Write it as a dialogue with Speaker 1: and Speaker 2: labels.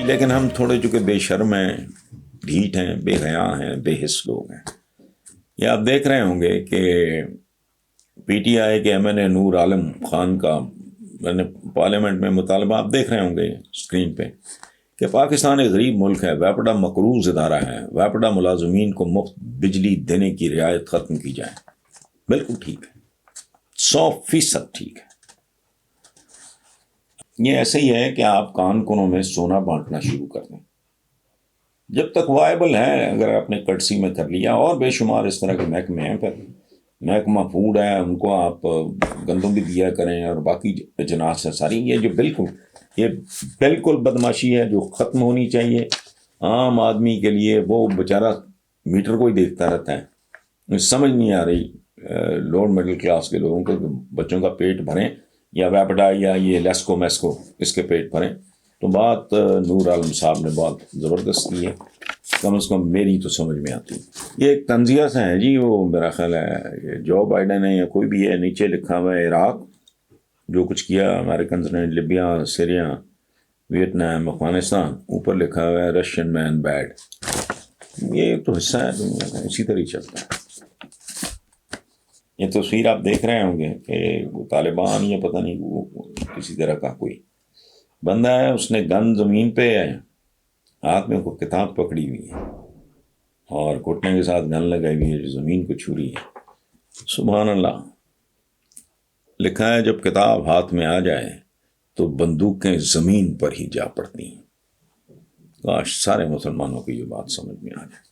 Speaker 1: لیکن ہم تھوڑے چونکہ بے شرم ہیں، ڈھیٹ ہیں، بے حیا ہیں، بے حس لوگ ہیں. یہ آپ دیکھ رہے ہوں گے کہ پی ٹی آئی کے ایم این اے نور عالم خان کا پارلیمنٹ میں مطالبہ آپ دیکھ رہے ہوں گے اسکرین پہ کہ پاکستان ایک غریب ملک ہے، ویپڈا مقروض ادارہ ہے، ویپڈا ملازمین کو مفت بجلی دینے کی رعایت ختم کی جائے. بالکل ٹھیک ہے، 100% ٹھیک ہے. یہ ایسے ہی ہے کہ آپ کان کنوں میں سونا بانٹنا شروع کر دیں. جب تک وائبل ہے، اگر آپ نے کرٹسی میں کر لیا، اور بے شمار اس طرح کے محکمے ہیں، پھر محکمہ فوڈ ہے، ان کو آپ گندم بھی دیا کریں، اور باقی اجناس ہے ساری. یہ بالکل بدماشی ہے جو ختم ہونی چاہیے. عام آدمی کے لیے وہ بیچارہ میٹر کو ہی دیکھتا رہتا ہے. سمجھ نہیں آ رہی لوور مڈل کلاس کے لوگوں کو کہ بچوں کا پیٹ بھریں یا ویپڈا یا یہ لیسکو میسکو اس کے پیٹ بھریں. تو بات نور عالم صاحب نے بہت زبردست کی ہے، کم از کم میری تو سمجھ میں آتی. یہ ایک تنزیہ سے ہے جی، وہ میرا خیال ہے جو بائیڈن ہے یا کوئی بھی ہے، نیچے لکھا ہوا ہے عراق جو کچھ کیا امریکنز نے، لیبیا، سیریا، ویتنام، افغانستان، اوپر لکھا ہوا ہے رشین مین بیڈ. یہ تو حصہ ہے دنیا کا، اسی طرح چلتا ہے. یہ تصویر آپ دیکھ رہے ہوں گے کہ وہ طالبان یا پتہ نہیں وہ کسی طرح کا کوئی بندہ ہے، اس نے گن زمین پہ ہے، ہاتھ میں کوئی کتاب پکڑی ہوئی ہے اور گھٹنے کے ساتھ گن لگائی ہوئی ہے جو زمین کو چھو رہی ہے. سبحان اللہ. لکھا ہے جب کتاب ہاتھ میں آ جائے تو بندوقیں زمین پر ہی جا پڑتی ہیں. کاش سارے مسلمانوں کو یہ بات سمجھ میں آ جائے.